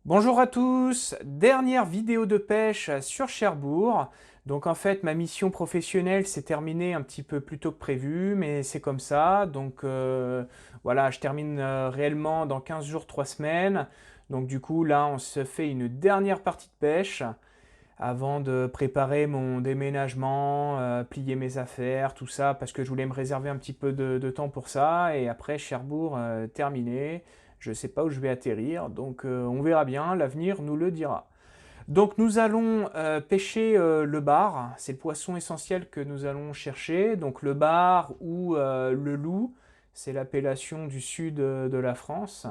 Bonjour à tous, dernière vidéo de pêche sur Cherbourg. Donc en fait ma mission professionnelle s'est terminée un petit peu plus tôt que prévu, mais c'est comme ça. Donc voilà, je termine réellement dans 15 jours, 3 semaines. Donc du coup là on se fait une dernière partie de pêche avant de préparer mon déménagement, plier mes affaires, tout ça, parce que je voulais me réserver un petit peu de temps pour ça. Et après, Cherbourg, terminé. Je ne sais pas où je vais atterrir, donc on verra bien, l'avenir nous le dira. Donc nous allons pêcher le bar, c'est le poisson essentiel que nous allons chercher. Donc le bar ou le loup, c'est l'appellation du sud de la France,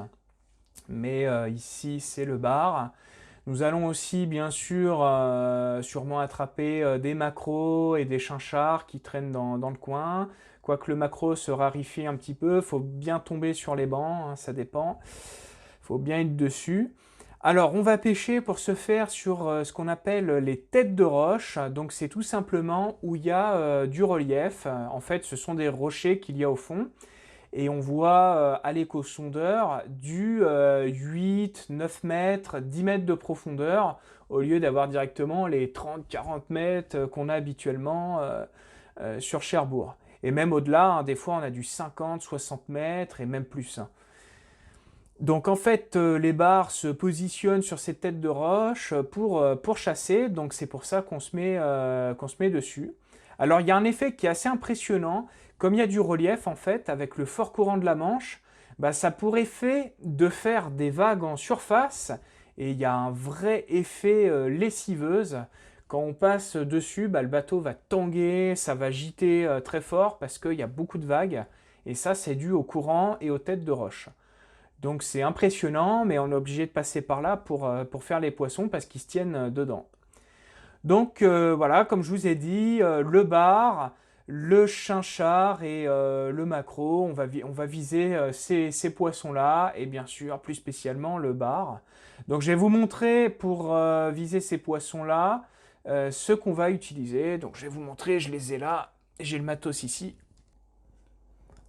mais ici c'est le bar. Nous allons aussi, bien sûr, sûrement attraper des maquereaux et des chinchards qui traînent dans le coin. Quoique le maquereau se raréfie un petit peu, il faut bien tomber sur les bancs, hein, ça dépend. Il faut bien être dessus. Alors, on va pêcher pour se faire sur ce qu'on appelle les têtes de roche. Donc, c'est tout simplement où il y a du relief. En fait, ce sont des rochers qu'il y a au fond et on voit à l'échosondeur du 8, 9 mètres, 10 mètres de profondeur au lieu d'avoir directement les 30-40 mètres qu'on a habituellement sur Cherbourg. Et même au-delà, hein, des fois on a du 50, 60 mètres et même plus, hein. Donc en fait, les bars se positionnent sur ces têtes de roche pour chasser, donc c'est pour ça qu'on se met dessus. Alors il y a un effet qui est assez impressionnant, comme il y a du relief en fait, avec le fort courant de la Manche, bah, ça a pour effet de faire des vagues en surface, et il y a un vrai effet lessiveuse. Quand on passe dessus, bah, le bateau va tanguer, ça va gîter très fort parce qu'il y a beaucoup de vagues, et ça c'est dû au courant et aux têtes de roche. Donc c'est impressionnant, mais on est obligé de passer par là pour faire les poissons parce qu'ils se tiennent dedans. Donc voilà, comme je vous ai dit, le bar, le chinchard et le maquereau, on va viser ces poissons-là, et bien sûr, plus spécialement le bar. Donc je vais vous montrer pour viser ces poissons-là ce qu'on va utiliser. Donc je vais vous montrer, je les ai là, j'ai le matos ici.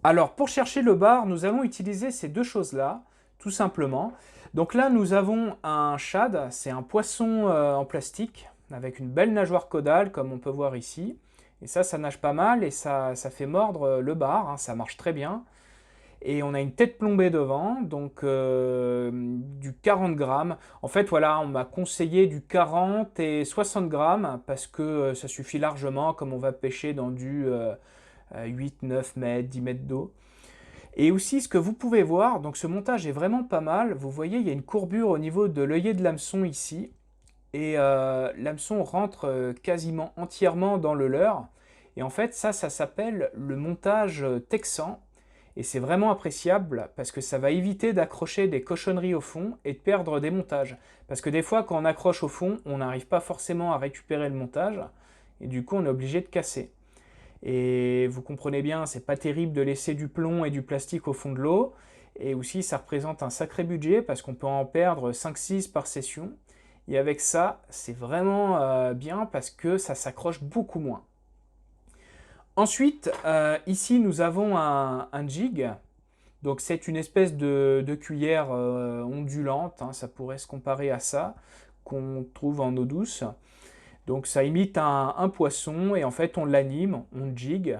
Alors, pour chercher le bar, nous allons utiliser ces deux choses-là, tout simplement. Donc là, nous avons un shad, c'est un poisson en plastique, avec une belle nageoire caudale, comme on peut voir ici. Et ça nage pas mal et ça fait mordre le bar, hein, ça marche très bien. Et on a une tête plombée devant, donc du 40 grammes. En fait, voilà, on m'a conseillé du 40 et 60 grammes, parce que ça suffit largement, comme on va pêcher dans du 8, 9 mètres, 10 mètres d'eau. Et aussi, ce que vous pouvez voir, donc ce montage est vraiment pas mal. Vous voyez, il y a une courbure au niveau de l'œillet de l'hameçon ici. Et l'hameçon rentre quasiment entièrement dans le leurre. Et en fait, ça s'appelle le montage texan. Et c'est vraiment appréciable parce que ça va éviter d'accrocher des cochonneries au fond et de perdre des montages. Parce que des fois, quand on accroche au fond, on n'arrive pas forcément à récupérer le montage. Et du coup, on est obligé de casser. Et vous comprenez bien, c'est pas terrible de laisser du plomb et du plastique au fond de l'eau. Et aussi, ça représente un sacré budget parce qu'on peut en perdre 5-6 par session. Et avec ça, c'est vraiment bien parce que ça s'accroche beaucoup moins. Ensuite, ici, nous avons un jig. Donc c'est une espèce de cuillère ondulante, hein, ça pourrait se comparer à ça, qu'on trouve en eau douce. Donc ça imite un poisson et en fait on l'anime, on jig,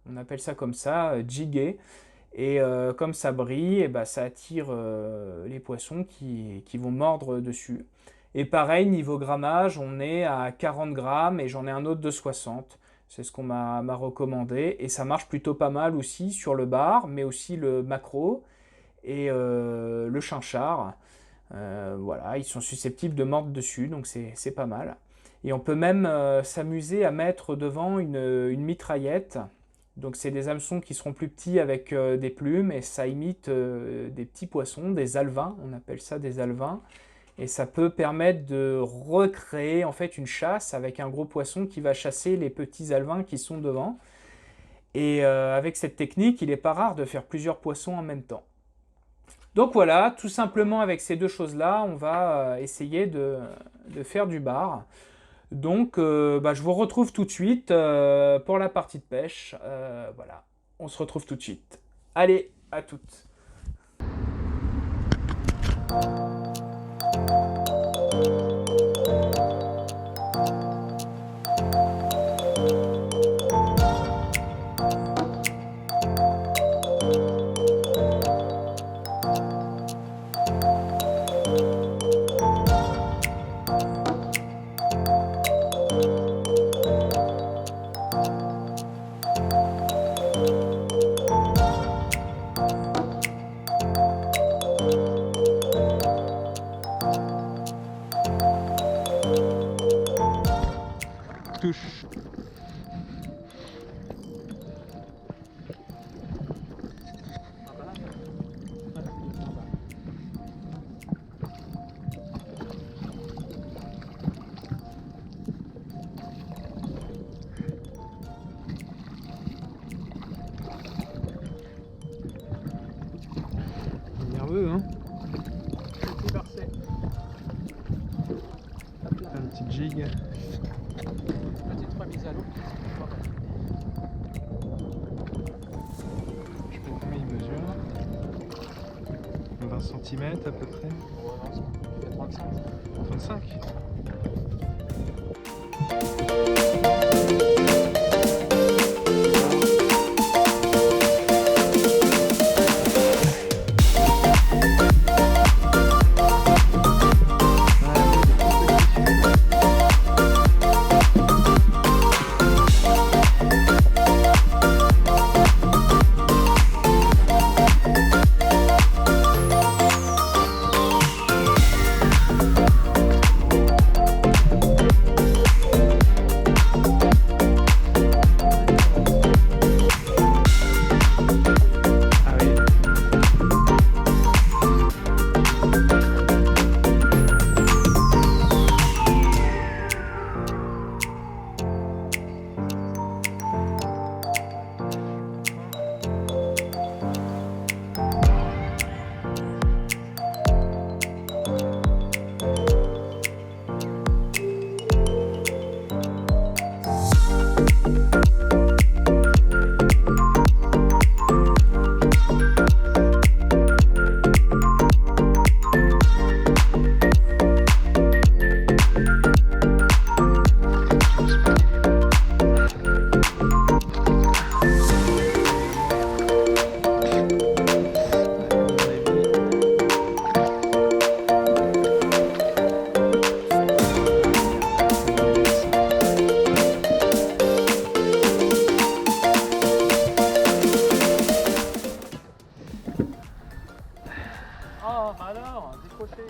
on appelle ça comme ça, jigger. Et comme ça brille, et bah, ça attire les poissons qui vont mordre dessus. Et pareil, niveau grammage, on est à 40 grammes et j'en ai un autre de 60. C'est ce qu'on m'a recommandé. Et ça marche plutôt pas mal aussi sur le bar, mais aussi le maquereau et le chinchard. Voilà, ils sont susceptibles de mordre dessus, donc c'est pas mal. Et on peut même s'amuser à mettre devant une mitraillette. Donc c'est des hameçons qui seront plus petits avec des plumes et ça imite des petits poissons, des alevins, on appelle ça des alevins. Et ça peut permettre de recréer en fait une chasse avec un gros poisson qui va chasser les petits alevins qui sont devant. Et avec cette technique, il n'est pas rare de faire plusieurs poissons en même temps. Donc voilà, tout simplement avec ces deux choses-là, on va essayer de faire du bar. Donc bah, je vous retrouve tout de suite pour la partie de pêche. Voilà, on se retrouve tout de suite. Allez, à toutes. touche. Nerveux, hein? Petit barcet. Un petit jig. Petite remise à l'eau. Je sais pas combien il mesure. 20 cm à peu près. 35. 35. Oh, alors, décroché.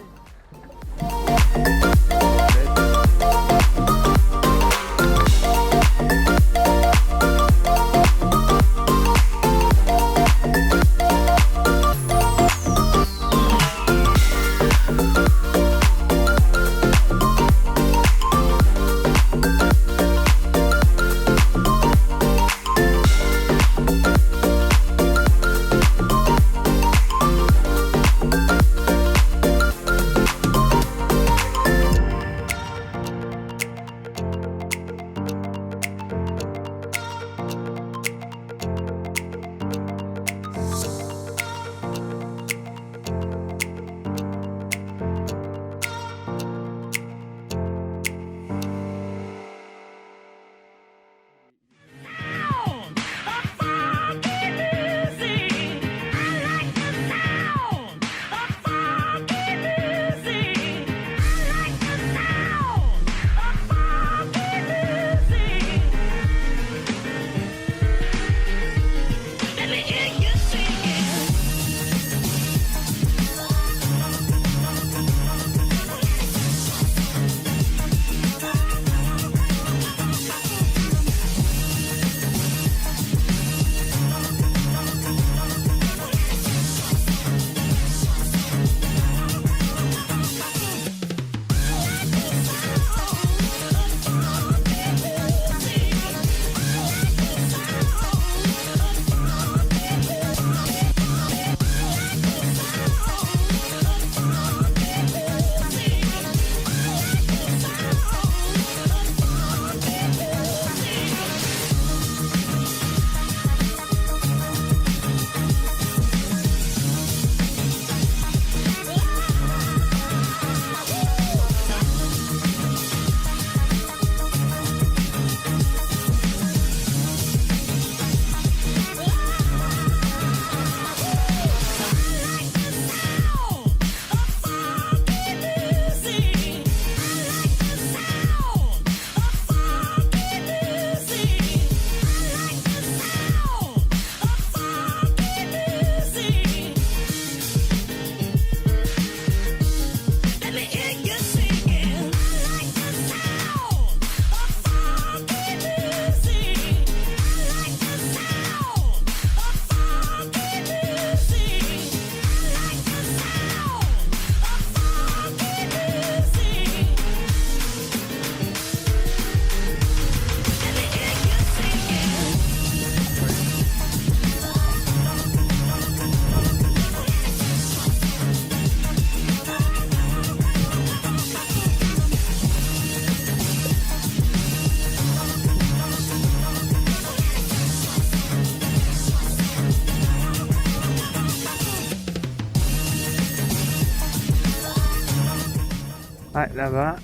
Ouais, là-bas.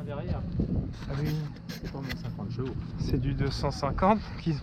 Derrière. Ah oui, C'est pas mon 50 jours. c'est du 250 qu'ils